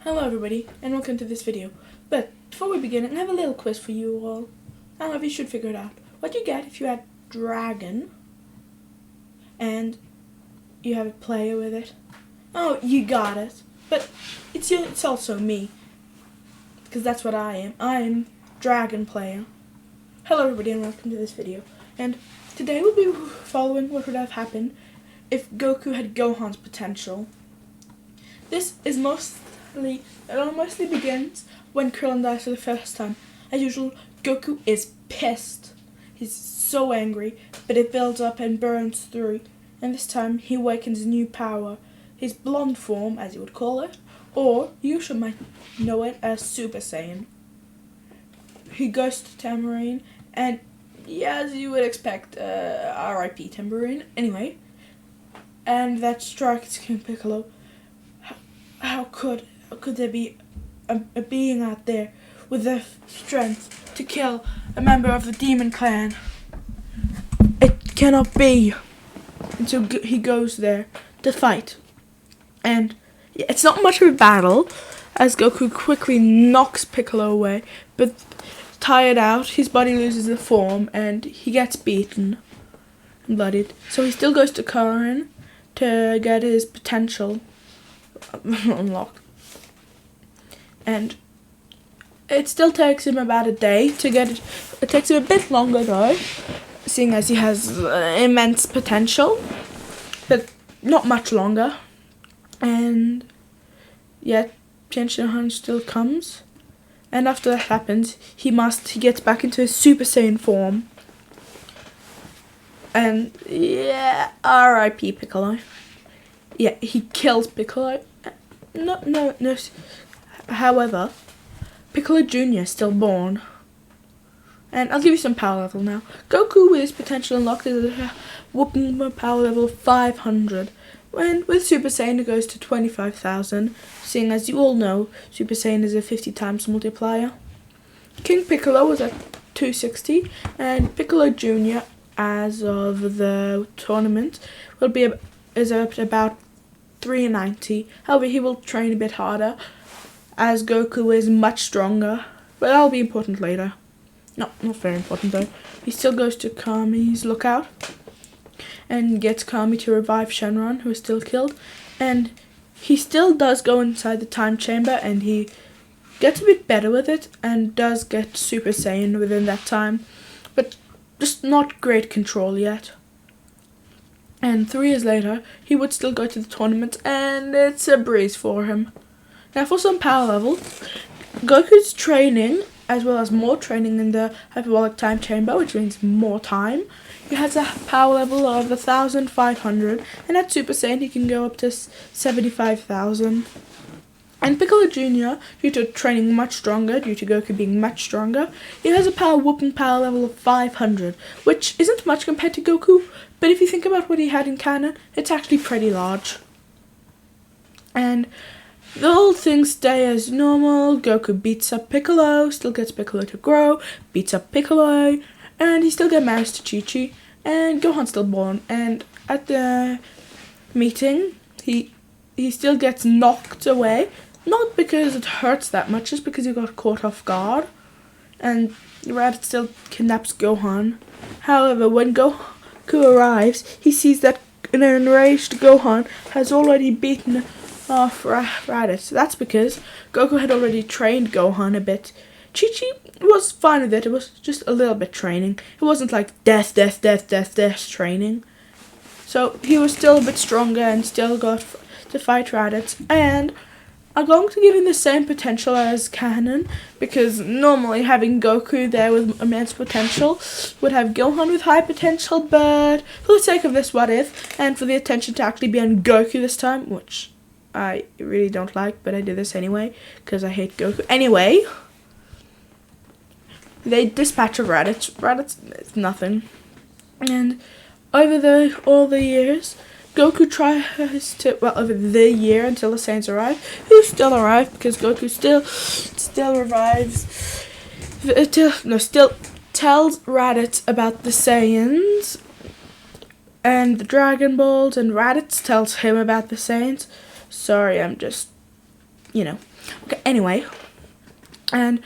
Hello everybody, and welcome to this video. But before we begin, I have a little quiz for you all. I don't know if you should figure it out. What do you get if you add dragon and you have a player with it? Oh, you got it. But it's also me, because that's what I am. I am dragon player. Hello everybody, and welcome to this video. And today we'll be following what would have happened if Goku had Gohan's potential. This is mostly begins when Krillin dies for the first time. As usual, Goku is pissed. He's so angry, but it builds up and burns through. And this time, he awakens a new power. His blonde form, as you would call it, or you might know it as Super Saiyan. He goes to Tambourine, and yeah, as you would expect, R.I.P. Tambourine. Anyway, and that strikes King Piccolo. How could there be a being out there with the strength to kill a member of the demon clan? It cannot be. And so he goes there to fight. And it's not much of a battle, as Goku quickly knocks Piccolo away. But tired out, his body loses the form and he gets beaten and bloodied. So he still goes to Karin to get his potential unlocked. And it still takes him about a day to get it. It takes him a bit longer though, seeing as he has immense potential, but not much longer. And yet Tenshinhan still comes, and after that happens, he gets back into his Super Saiyan form. And yeah, R.I.P. Piccolo. Yeah, he kills Piccolo. No. However, Piccolo Jr. is still born. And I'll give you some power level now. Goku with his potential unlocked is a whooping power level 500. And with Super Saiyan it goes to 25,000. Seeing as you all know, Super Saiyan is a 50 times multiplier. King Piccolo was at 260. And Piccolo Jr. as of the tournament is at about 390. However, he will train a bit harder, as Goku is much stronger, but that'll be important later. No, not very important though. He still goes to Kami's lookout and gets Kami to revive Shenron, who is still killed. And he still does go inside the time chamber, and he gets a bit better with it and does get Super Saiyan within that time, but just not great control yet. And 3 years later, he would still go to the tournament, and it's a breeze for him. Now for some power level, Goku's training, as well as more training in the hyperbolic time chamber, which means more time. He has a power level of 1,500, and at Super Saiyan he can go up to 75,000. And Piccolo Jr., due to training much stronger, due to Goku being much stronger, he has a whooping power level of 500, which isn't much compared to Goku, but if you think about what he had in canon, it's actually pretty large. And the whole thing stays as normal. Goku beats up Piccolo, still gets Piccolo to grow, beats up Piccolo, and he still gets married to Chi-Chi, and Gohan's still born. And at the meeting, he still gets knocked away, not because it hurts that much, just because he got caught off guard, and Raditz still kidnaps Gohan. However, when Goku arrives, he sees that an enraged Gohan has already beaten off Raditz. That's because Goku had already trained Gohan a bit. Chi-Chi was fine with it. It was just a little bit training. It wasn't like death training. So he was still a bit stronger and still got to fight Raditz. And I'm going to give him the same potential as canon, because normally having Goku there with immense potential would have Gohan with high potential, but for the sake of this what if, and for the attention to actually be on Goku this time, which I really don't like, but I did this anyway, because I hate Goku. Anyway, they dispatch of Raditz. Raditz is nothing. And over all the years, Goku tries to, over the year until the Saiyans arrive, who still arrive, because Goku still revives, still tells Raditz about the Saiyans and the Dragon Balls, and Raditz tells him about the Saiyans. Sorry, I'm just you know. Okay, anyway. And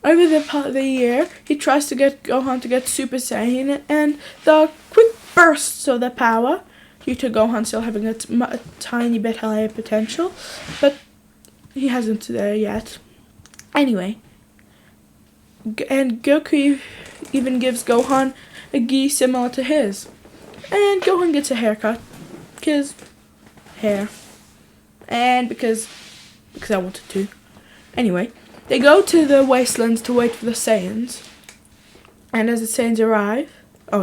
over the part of the year, he tries to get Gohan to get Super Saiyan, and the quick bursts of their power, due to Gohan still having a tiny bit higher potential, but he hasn't there yet. Anyway, and Goku even gives Gohan a gi similar to his, and Gohan gets a haircut, because hair, and because I wanted to. Anyway, they go to the wastelands to wait for the Saiyans, and as the Saiyans arrive,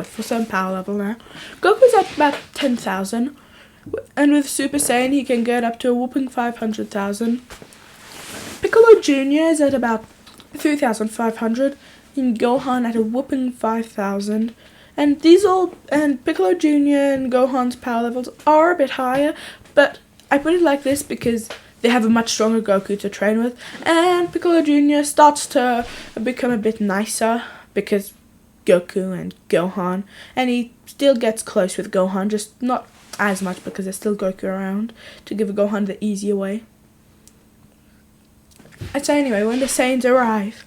for some power level now, Goku's at about 10,000, and with Super Saiyan he can get up to a whooping 500,000. Piccolo Jr. is at about 3,500, and Gohan at a whooping 5,000. And Piccolo Jr. and Gohan's power levels are a bit higher, but I put it like this because they have a much stronger Goku to train with, and Piccolo Jr. starts to become a bit nicer because Goku and Gohan, and he still gets close with Gohan, just not as much because there's still Goku around to give Gohan the easier way. And so anyway, when the Saiyans arrive,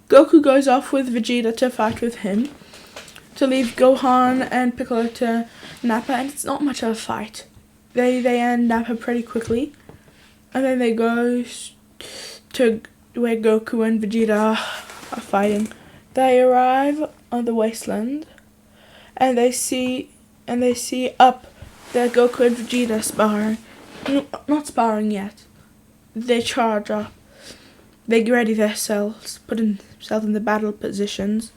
Goku goes off with Vegeta to fight with him, to leave Gohan and Piccolo to Nappa, and it's not much of a fight. They end Nappa pretty quickly, and then they go to where Goku and Vegeta are fighting. They arrive on the wasteland, and they see up there Goku and Vegeta sparring. Not sparring yet. They charge up. They ready themselves, put themselves in the battle positions,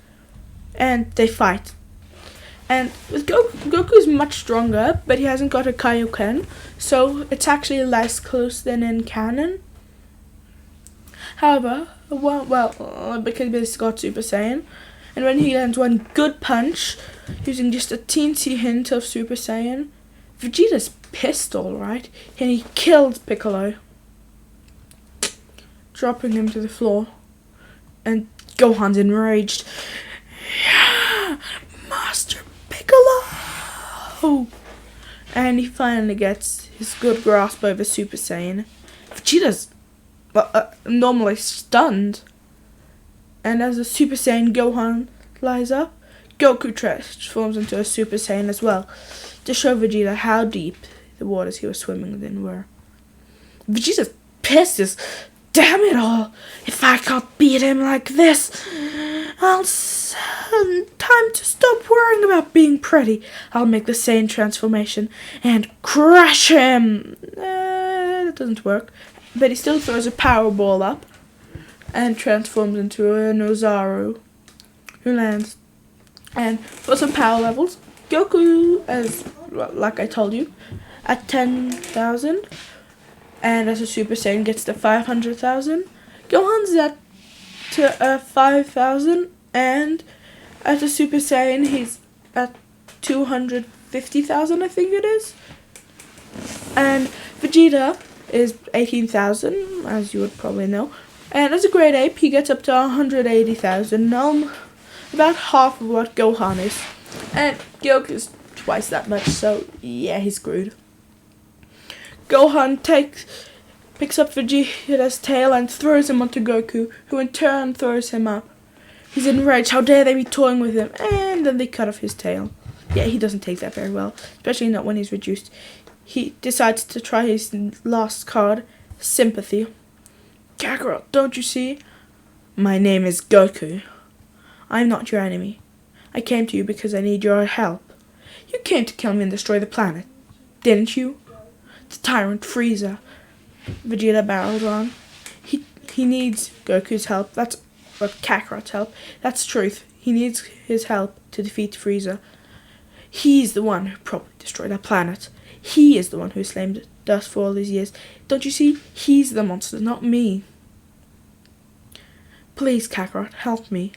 and they fight. And with Goku's much stronger, but he hasn't got a Kaioken, so it's actually less close than in canon. However, because he's got Super Saiyan, and when he lands one good punch, using just a teensy hint of Super Saiyan, Vegeta's pissed, alright, and he kills Piccolo, dropping him to the floor, and Gohan's enraged. Yeah, Master Piccolo! And he finally gets his good grasp over Super Saiyan. Vegeta's normally stunned, and as the Super Saiyan Gohan lies up, Goku transforms into a Super Saiyan as well, to show Vegeta how deep the waters he was swimming in were. Vegeta's pissed as, damn it all, if I can't beat him like this, time to stop worrying about being pretty. I'll make the Saiyan transformation and crush him. That doesn't work, but he still throws a power ball up and transforms into an Ozaru, who lands. And for some power levels, Goku, like I told you, at 10,000, and as a Super Saiyan gets to 500,000. Gohan's at 5,000, and as a Super Saiyan he's at 250,000, I think it is. And Vegeta is 18,000, as you would probably know. And as a Great Ape, he gets up to 180,000, about half of what Gohan is. And Goku's twice that much, so yeah, he's screwed. Gohan picks up Vegeta's tail and throws him onto Goku, who in turn throws him up. He's enraged, how dare they be toying with him, and then they cut off his tail. Yeah, he doesn't take that very well, especially not when he's reduced. He decides to try his last card, Sympathy. Kakarot, don't you see? My name is Goku. I'm not your enemy. I came to you because I need your help. You came to kill me and destroy the planet, didn't you? The tyrant Frieza. Vegeta barrels on. He needs Goku's help. That's Kakarot's help. That's truth. He needs his help to defeat Frieza. He's the one who probably destroyed our planet. He is the one who slaved us for all these years. Don't you see? He's the monster, not me. Please, Kakarot, help me.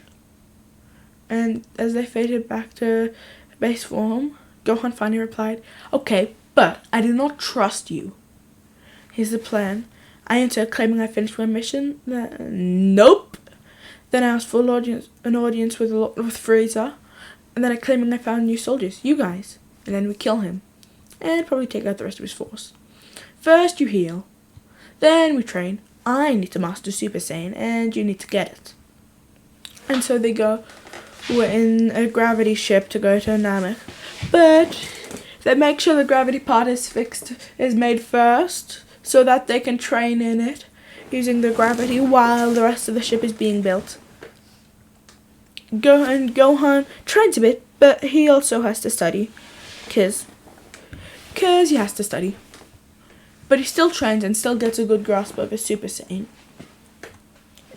And as they faded back to base form, Gohan finally replied, okay, but I do not trust you. Here's the plan. I enter claiming I finished my mission. Nope. Then I asked for an audience with Frieza. And then I claiming I found new soldiers, you guys. And then we kill him. And probably take out the rest of his force. First you heal. Then we train. I need to master Super Saiyan, and you need to get it. And so they go in a gravity ship to go to Namek. But they make sure the gravity pod is made first, so that they can train in it using the gravity while the rest of the ship is being built. Gohan trains a bit, but he also has to study, cause he has to study. But he still trains and still gets a good grasp of his Super Saiyan.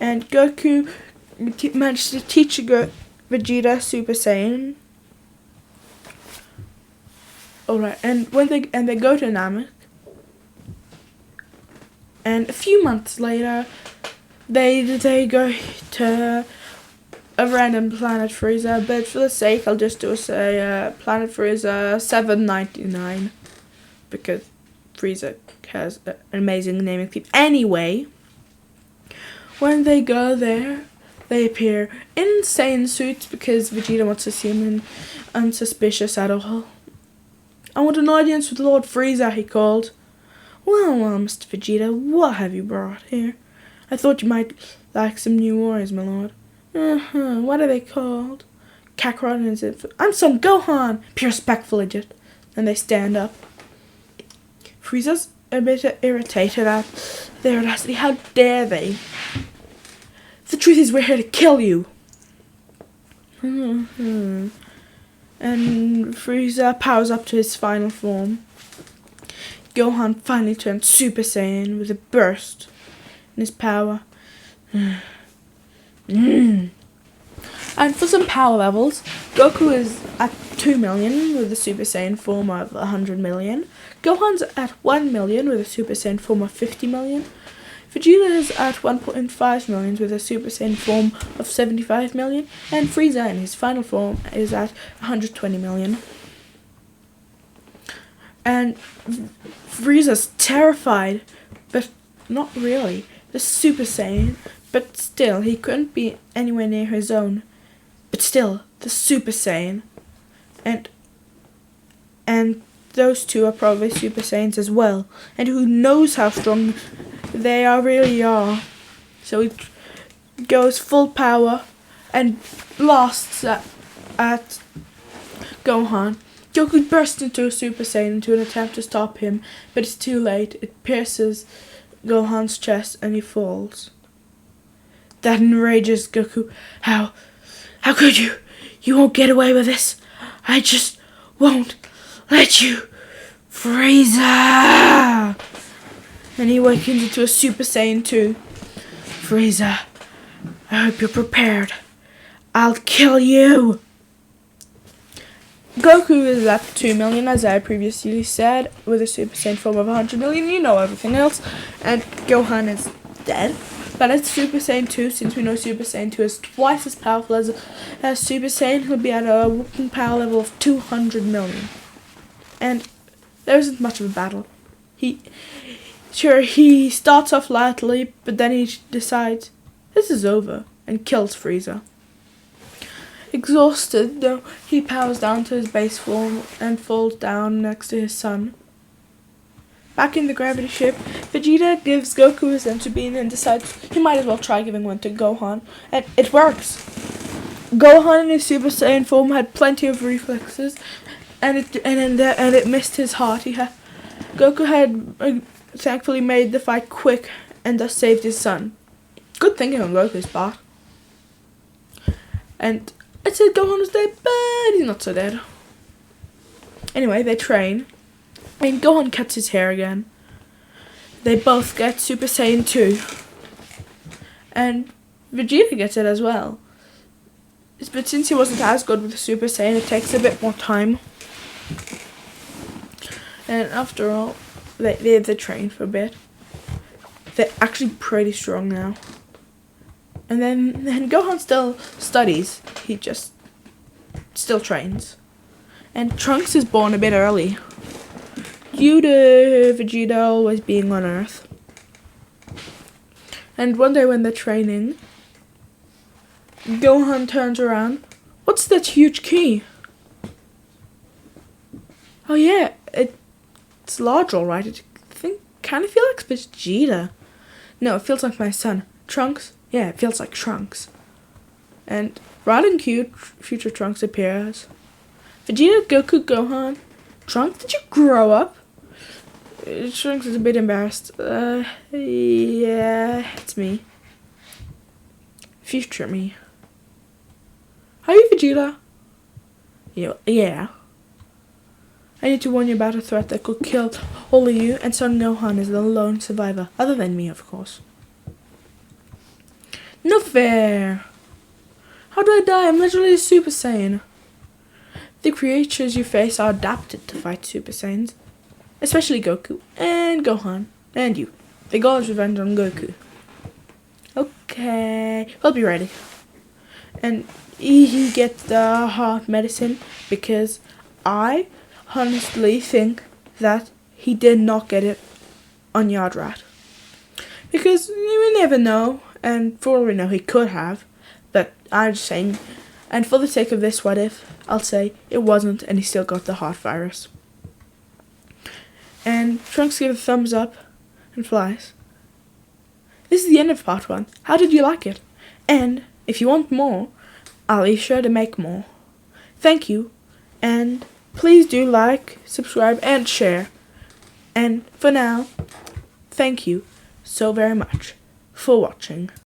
And Goku managed to teach Vegeta Super Saiyan. Alright, and when they go to Namek, and a few months later, they go to a random Planet Frieza, but for the sake, I'll just say Planet Frieza 799, because Frieza has an amazing naming scheme. Anyway, when they go there, they appear in insane suits because Vegeta wants to seem unsuspicious at all. I want an audience with Lord Frieza, he called. Well, Mr. Vegeta, what have you brought here? I thought you might like some new warriors, my lord. What are they called? Kakarot and his I'm Son Gohan! Pure respectful idiot. And they stand up. Frieza's a bit irritated at their audacity. How dare they? The truth is, we're here to kill you. And Frieza powers up to his final form. Gohan finally turns Super Saiyan with a burst in his power. And for some power levels, Goku is at 2 million with a Super Saiyan form of 100 million. Gohan's at 1 million with a Super Saiyan form of 50 million. Vegeta is at 1.5 million with a Super Saiyan form of 75 million. And Frieza in his final form is at 120 million. And Frieza's terrified, but not really. The Super Saiyan, but still, he couldn't be anywhere near his own. But still, the Super Saiyan. And those two are probably Super Saiyans as well. And who knows how strong they really are. So he goes full power and blasts at Gohan. Goku bursts into a Super Saiyan to an attempt to stop him, but it's too late. It pierces Gohan's chest and he falls. That enrages Goku. How could you? You won't get away with this. I just won't let you. Frieza! And he awakens into a Super Saiyan 2. Frieza, I hope you're prepared. I'll kill you! Goku is at 2 million, as I previously said, with a Super Saiyan form of 100 million. You know everything else. And Gohan is dead. But at Super Saiyan 2, since we know Super Saiyan 2 is twice as powerful as Super Saiyan, he'll be at a whooping power level of 200 million. And there isn't much of a battle. He starts off lightly, but then he decides, this is over, and kills Frieza. Exhausted, though, he powers down to his base form and falls down next to his son. Back in the gravity ship, Vegeta gives Goku his Senzu Bean and decides he might as well try giving one to Gohan, and it works. Gohan in his Super Saiyan form had plenty of reflexes, and it missed his heart. Goku had thankfully made the fight quick and thus saved his son. Good thinking on Goku's part. And I said Gohan was dead, but he's not so dead. Anyway, they train. And Gohan cuts his hair again. They both get Super Saiyan 2. And Vegeta gets it as well. But since he wasn't as good with the Super Saiyan, it takes a bit more time. And after all, they train for a bit. They're actually pretty strong now. And then Gohan still studies. He just still trains. And Trunks is born a bit early, due to Vegeta always being on Earth. And one day when they're training, Gohan turns around. What's that huge key? Oh yeah, it's large, alright. I think kind of feel like Vegeta. No, it feels like my son. Trunks? Yeah, it feels like Trunks. And Rod and Q, future Trunks appears. Vegeta, Goku, Gohan. Trunks, did you grow up? Trunks is a bit embarrassed. Yeah, it's me. Future me. Are you Vegeta? Yeah. I need to warn you about a threat that could kill all of you, and Son Gohan is the lone survivor, other than me, of course. No fair! How do I die? I'm literally a Super Saiyan. The creatures you face are adapted to fight Super Saiyans, especially Goku and Gohan, and you. The goal is revenge on Goku. Okay, I'll be ready. And he gets the heart medicine because I honestly think that he did not get it on Yard Rat. Because we never know, and for all we know, he could have. But I'm just saying, and for the sake of this what if, I'll say it wasn't, and he still got the heart virus. And Trunks gives a thumbs up and flies. This is the end of part 1. How did you like it? And if you want more, I'll be sure to make more. Thank you, and please do like, subscribe, and share. And for now, thank you so very much for watching.